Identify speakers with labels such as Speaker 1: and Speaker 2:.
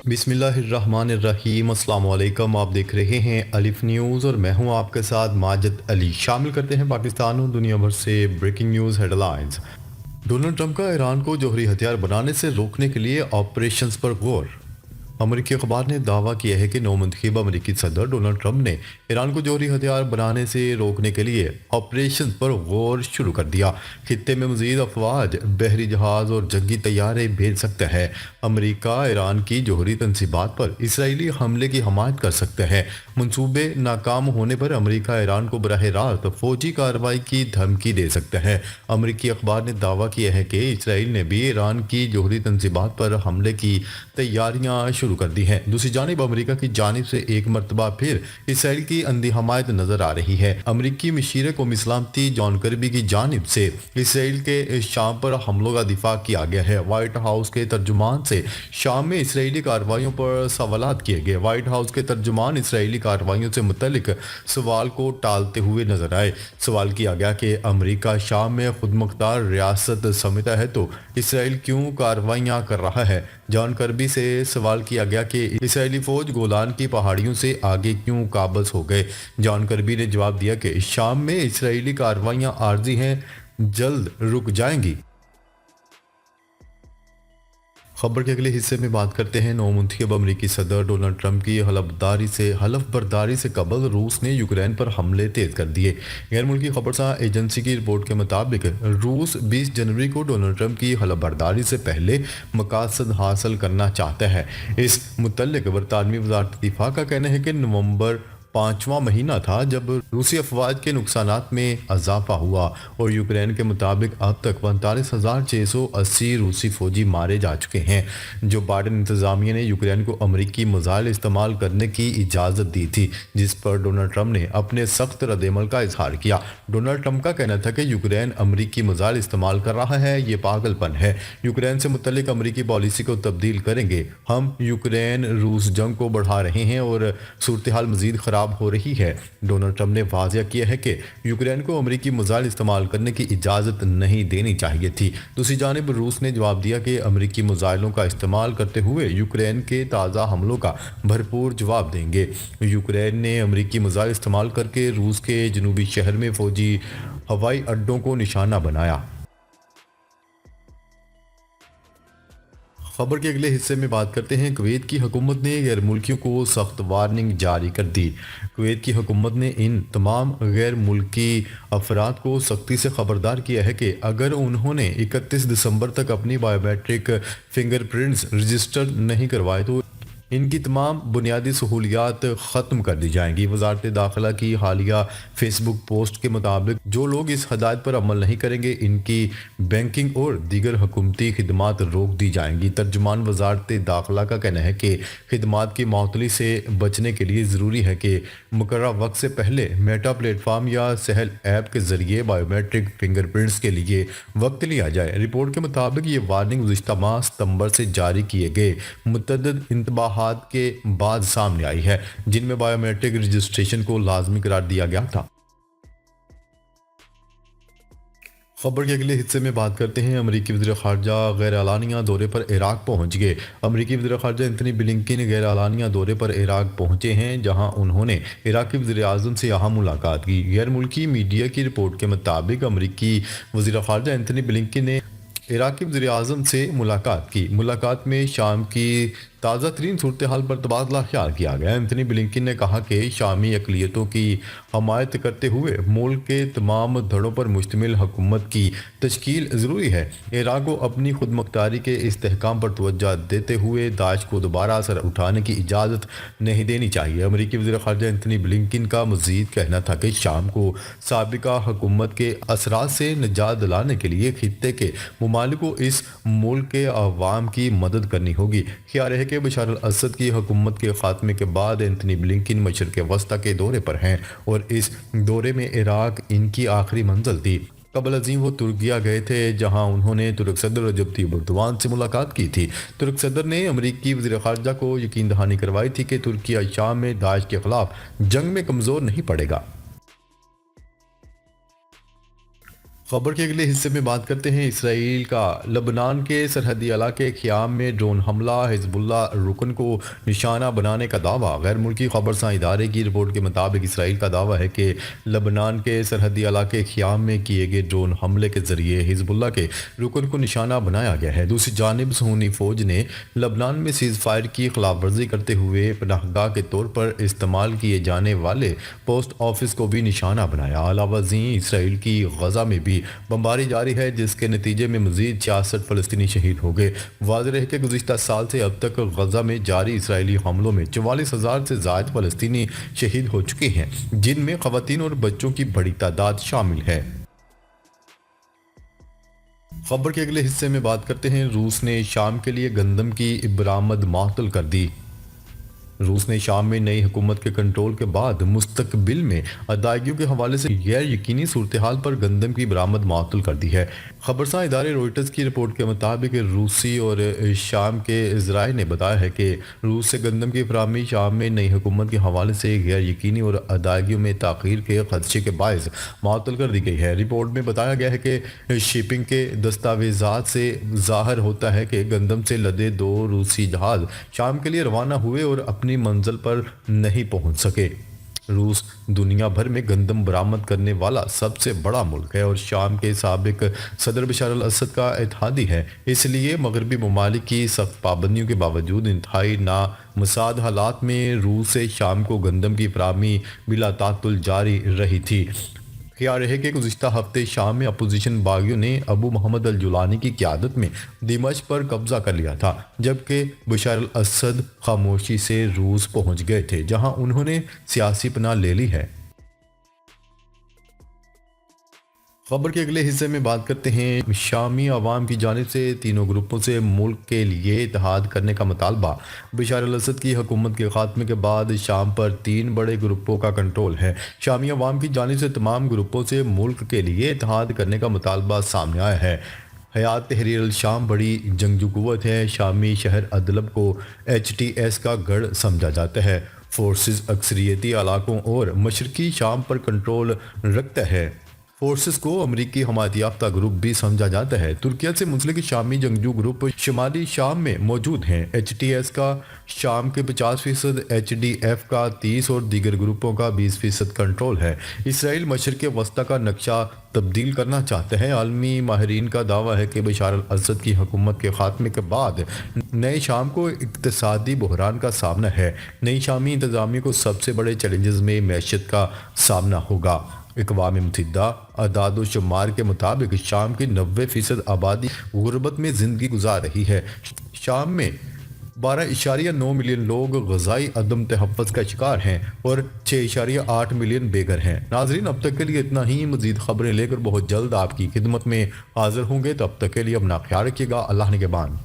Speaker 1: बिस्मिल्लाहिर्रहमानिर्रहीम। अस्सलाम वालेकुम। आप देख रहे हैं अलिफ न्यूज़ और मैं हूं आपके साथ माजिद अली। शामिल करते हैं पाकिस्तान और दुनिया भर से breaking news headlines. Donald Trump का ईरान को जौहरी हथियार बनाने से रोकने के लिए ऑपरेशंस पर गौर। अमरीकी अखबार ने दावा किया है कि नौमुंतखब अमरीकी सदर डोनाल्ड ट्रंप ने ईरान को जौहरी हथियार बनाने से रोकने के लिए ऑपरेशन पर गौर शुरू कर दिया। खित्ते में मजीद अफवाज, बहरी जहाज और जंगी तैयारे भेज सकते हैं। अमरीका ईरान की जौहरी तनसीबात पर इसराइली हमले की हमायत कर सकते हैं। मंसूबे नाकाम होने पर अमरीका ईरान को बराह रास्त फौजी कार्रवाई की धमकी दे सकते हैं। अमरीकी अखबार ने दावा किया है कि इसराइल ने भी ईरान की जौहरी तनसीबात पर हमले की तैयारियां शुरू कर दी हैं। दूसरी जानिब अमरीका की जानिब से एक मरतबा फिर इसराइल की अंधी हमायत नजर आ रही है। अमरीकी मशीर कौमी सलामती जॉन कर्बी की जानिब से इसराइल के शाम पर हमलों का दिफा किया गया है। व्हाइट हाउस के तर्जुमान से शाम में इसराइली कार्रवाइयों पर सवालात किए गए। व्हाइट हाउस के तर्जुमान इसराइली कार्रवाइयों से मुतल्लिक सवाल को टालते हुए नजर आए। सवाल किया गया कि अमरीका शाम में खुद मुख्तार रियासत समझता है तो इसराइल क्यों कार्रवाइयाँ कर रहा है। जॉन कर्बी से सवाल किया गया कि इसराइली फौज गोलान की पहाड़ियों से आगे क्यों काबज हो गए। जॉन कर्बी ने जवाब दिया कि शाम में इसराइली कार्रवाइयाँ आर्जी हैं, जल्द रुक जाएंगी। खबर के अगले हिस्से में बात करते हैं नौमुंतखब अमरीकी सदर डोनाल्ड ट्रंप की हलफ बर्दारी से कबल रूस ने यूक्रेन पर हमले तेज कर दिए। गैर मुल्की खबरसां एजेंसी की रिपोर्ट के मुताबिक रूस 20 जनवरी को डोनाल्ड ट्रंप की हलफ बर्दारी से पहले मकासद हासिल करना चाहता है। इस मुतल्लिक बरतानवी वजारत दिफा का कहना है कि नवंबर 5वां महीना था जब रूसी अफवाज के नुकसानात में इजाफा हुआ और यूक्रेन के मुताबिक अब तक 45,680 रूसी फौजी मारे जा चुके हैं। जो बाइडेन इंतजामिया ने यूक्रेन को अमरीकी मिसाइल इस्तेमाल करने की इजाज़त दी थी, जिस पर डोनाल्ड ट्रंप ने अपने सख्त रद्दमल का इजहार किया। डोनाल्ड ट्रंप का कहना था कि यूक्रेन अमरीकी मिसाइल इस्तेमाल कर रहा है, ये पागलपन है। यूक्रेन से मुतल्लिक अमरीकी पॉलिसी को तब्दील करेंगे। हम यूक्रेन रूस जंग को बढ़ा रहे हैं और सूरत हाल मजीद खराब हो रही है। डोनाल्ड ट्रंप ने वाज़िया किया है कि यूक्रेन को अमरीकी मिसाइल इस्तेमाल करने की इजाज़त नहीं देनी चाहिए थी। दूसरी जानिब रूस ने जवाब दिया कि अमरीकी मिसाइलों का इस्तेमाल करते हुए यूक्रेन के ताज़ा हमलों का भरपूर जवाब देंगे। यूक्रेन ने अमरीकी मिसाइल इस्तेमाल करके रूस के जनूबी शहर में फौजी हवाई अड्डों को निशाना बनाया। खबर के अगले हिस्से में बात करते हैं कुवैत की हुकूमत ने गैर मुल्कियों को सख्त वार्निंग जारी कर दी। कुवैत की हुकूमत ने इन तमाम गैर मुल्की अफराद को सख्ती से खबरदार किया है कि अगर उन्होंने 31 दिसंबर तक अपनी बायोमेट्रिक फिंगरप्रिंट्स रजिस्टर नहीं करवाए तो इनकी तमाम बुनियादी सहूलियात ख़त्म कर दी जाएंगी। वजारत दाखिला की हालिया फेसबुक पोस्ट के मुताबिक जो लोग इस हदायत पर अमल नहीं करेंगे, इनकी बैंकिंग और दीगर हुकूमती खिदमात रोक दी जाएंगी। तर्जुमान वजारत दाखिला का कहना है कि खिदमात की मअतली से बचने के लिए ज़रूरी है कि मुकर्रर वक्त से पहले मेटा प्लेटफार्म या सहल ऐप के ज़रिए बायोमेट्रिक फिंगरप्रिंट्स के लिए वक्त लिया जाए। रिपोर्ट के मुताबिक ये वार्निंग गुज़िश्ता माह सितंबर से जारी किए गए मुतअद्दिद इंतबाह के बाद सामने आई है, जिनमें बायोमेट्रिक रजिस्ट्रेशन को लाजमी करार दिया गया था। खबर के अगले हिस्से में बात करते हैं अमरीकी वज़ीर ख़ारजा गैर एलानिया दौरे पर इराक पहुंच गए। अमरीकी वज़ीर ख़ारजा एंथनी ब्लिंकन गैर एलानिया दौरे पर इराक पहुंचे हैं, जहां उन्होंने इराकी वज़ीर आज़म से यहाँ मुलाकात की। गैर मुल्की मीडिया की रिपोर्ट के मुताबिक अमरीकी वज़ीर ख़ारजा एंथनी ब्लिंकन ने इराकी वज़ीर आज़म से मुलाकात की। मुलाकात में शाम की ताज़ा तरीन सूरत हाल पर तबादला ख्याल किया गया। एंथनी ब्लिंकन ने कहा कि शामी अक़लियतों की हमायत करते हुए मुल्क के तमाम धड़ों पर मुश्तमिल हुकूमत की तश्कील ज़रूरी है। इराक को अपनी खुद मुख्तारी के इस्तेहकाम पर तवज्जो देते हुए दाइश को दोबारा असर उठाने की इजाज़त नहीं देनी चाहिए। अमरीकी वज़ीर ख़ारजा एंथनी ब्लिंकन का मज़ीद कहना था कि शाम को साबिका हुकूमत के असरात से निजात दिलाने के लिए खित्ते के ममालिक को इस मुल्क के अवाम की मदद करनी होगी। ख्याल है कि बशार अल असद की हुकूमत के खात्मे के बाद एंथनी ब्लिंकन मशरिक़ वस्ता के दौरे पर हैं और इस दौरे में इराक इनकी आखिरी मंजिल थी। कबल अजीम वो तुर्किया गए थे, जहां उन्होंने तुर्क सदर रजब तय्यिप एर्दोगान से मुलाकात की थी। तुर्क सदर ने अमरीकी वज़ीर ख़ारजा को यकीन दहानी करवाई थी कि तुर्किया शाम में दाइश के खिलाफ जंग में कमज़ोर नहीं पड़ेगा। खबर के अगले हिस्से में बात करते हैं इसराइल का लबनान के सरहदी इलाके क़याम में ड्रोन हमला, हिजबुल्लाह रुकन को निशाना बनाने का दावा। गैर मुल्की खबरसां इदारे की रिपोर्ट के मुताबिक इसराइल का दावा है कि लबनान के सरहदी इलाके क़याम में किए गए ड्रोन हमले के जरिए हिजबुल्लाह के रुकन को निशाना बनाया गया है। दूसरी जानिब सूनी फ़ौज ने लबनान में सीज़ फायर की खिलाफ वर्जी करते हुए पनाहगाह के तौर पर इस्तेमाल किए जाने वाले पोस्ट ऑफिस को भी निशाना बनाया। अलावा इसराइल की गजा में भी बमबारी जारी है, जिसके नतीजे में मजीद 66 फ़लस्तीनी शहीद हो गए। वाज़ेह है कि गुज़िश्ता साल से अब तक गजा में जारी इसराइली हमलों में 44,000 से ज़ायद फ़लस्तीनी शहीद हो चुके हैं, जिनमें ख़वातीन और बच्चों की बड़ी तादाद शामिल है। खबर के अगले हिस्से में बात करते हैं, रूस ने शाम के लिए गंदम की बरामद मातल कर दी। रूस ने शाम में नई हुकूमत के कंट्रोल के बाद मुस्तकबिल में अदायगियों के हवाले से गैर यकीनी सूरत हाल पर गंदम की बरामद मातल कर दी है। खबरसां इदारे रॉयटर्स की रिपोर्ट के मुताबिक रूसी और शाम के इजराइल ने बताया है कि रूस से गंदम की फराहमी शाम में नई हुकूमत के हवाले से गैर यकीनी और अदायगियों में ताख़ीर के खदशे के बायस मातल कर दी गई है। रिपोर्ट में बताया गया है कि शिपिंग के दस्तावेजात से ज़ाहिर होता है कि गंदम से लदे 2 रूसी जहाज़ शाम के लिए रवाना हुए और अपनी मंजिल पर नहीं पहुंच सके। रूस दुनिया भर में गंदम बरामद करने वाला सबसे बड़ा मुल्क है और शाम के साबिक सदर बशर अल असद का इत्तेहादी है। इसलिए मगरबी ममालिक की सख्त पाबंदियों के बावजूद इंतहाई नामुसाद हालात में रूस से शाम को गंदम की फराहमी बिला तातुल जारी रही थी। ख्याल रहे कि गुज़िश्ता हफ्ते शाम में अपोजिशन बागियों ने अबू मोहम्मद अल जुलानी की क़यादत में दिमश्क पर कब्जा कर लिया था, जबकि बशर अल असद खामोशी से रूस पहुंच गए थे, जहां उन्होंने सियासी पनाह ले ली है। खबर के अगले हिस्से में बात करते हैं, शामी अवाम की जानिब से तीनों ग्रुपों से मुल्क के लिए इत्तेहाद करने का मुतालबा। बशर अल असद की हुकूमत के खात्मे के बाद शाम पर 3 बड़े ग्रुपों का कंट्रोल है। शामी अवाम की जानिब से तमाम ग्रुपों से मुल्क के लिए इत्तेहाद करने का मुतालबा सामने आया है। हयात तहरीर अल शाम बड़ी जंगजू कुव्वत है। शामी शहर अदलब को HTS का गढ़ समझा जाता है। फोर्सेस अक्सरियती इलाकों और मशरकी शाम पर कंट्रोल रखता है। फोर्सेस को अमरीकी हमायत याफ्ता ग्रुप भी समझा जाता है। तुर्किया से मुंसलिक शामी जंगजू ग्रुप शुमाली शाम में मौजूद हैं। HTS का शाम के 50%, HDF का 30% और दीगर ग्रुपों का 20% कंट्रोल है। इसराइल मशरक़ वस्ता का नक्शा तब्दील करना चाहते हैं। आलमी माहिरीन का दावा है कि बशर अल असद की हुकूमत के खात्मे के बाद नए शाम को इक़्तिसादी बहरान का सामना है। नई शामी इंतज़ामिया को सबसे बड़े चैलेंजेस में मैशत का सामना होगा। अक़वाम मुत्तहिदा अदाद व शुमार के मुताबिक शाम की 90% आबादी गुर्बत में ज़िंदगी गुजार रही है। शाम में 12.9 मिलियन लोग ग़ज़ाई अदम तहफ़्फ़ुज़ का शिकार हैं और 6.8 मिलियन बेघर हैं। नाज़रीन, अब तक के लिए इतना ही। मज़ीद खबरें लेकर बहुत जल्द आपकी खिदमत में हाज़िर होंगे। तब तक के लिए अपना ख्याल रखिएगा। अल्लाह निगहबान।